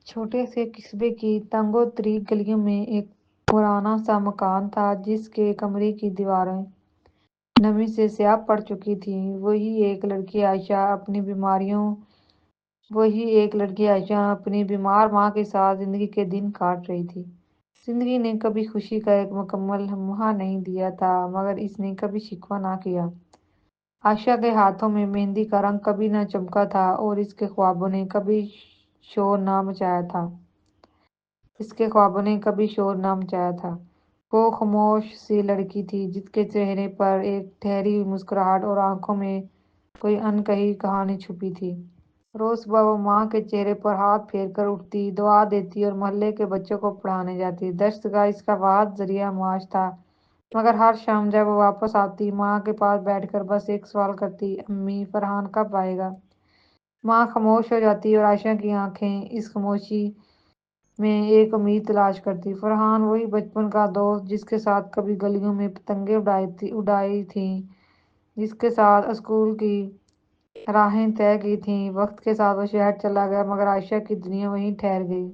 چھوٹے سے قصبے کی تنگ و تریک گلیوں میں ایک پرانا سا مکان تھا جس کے کمرے کی دیواریں نمی سے سیاہ پڑ چکی تھیں۔ وہی ایک لڑکی عائشہ اپنی بیمار ماں کے ساتھ زندگی کے دن کاٹ رہی تھی۔ زندگی نے کبھی خوشی کا ایک مکمل لمحہ نہیں دیا تھا، مگر اس نے کبھی شکوہ نہ کیا۔ عائشہ کے ہاتھوں میں مہندی کا رنگ کبھی نہ چمکا تھا اور اس کے خوابوں نے کبھی شور نہ مچایا تھا۔ وہ خاموش سی لڑکی تھی جس کے چہرے پر ایک ٹھہری ہوئی مسکراہٹ اور آنکھوں میں کوئی اَنکہی کہانی چھپی تھی۔ روز صبح وہ ماں کے چہرے پر ہاتھ پھیر کر اٹھتی، دعا دیتی اور محلے کے بچوں کو پڑھانے جاتی۔ درس گاہ اس کا واحد ذریعہ معاش تھا، مگر ہر شام جب وہ واپس آتی، ماں کے پاس بیٹھ کر بس ایک سوال کرتی، امی فرحان کب آئے گا؟ ماں خاموش ہو جاتی اور عائشہ کی آنکھیں اس خاموشی میں ایک امید تلاش کرتی۔ فرحان وہی بچپن کا دوست جس کے ساتھ کبھی گلیوں میں پتنگیں اڑائی تھیں، جس کے ساتھ اسکول کی راہیں طے کی تھیں۔ وقت کے ساتھ وہ شہر چلا گیا، مگر عائشہ کی دنیا وہیں ٹھہر گئی۔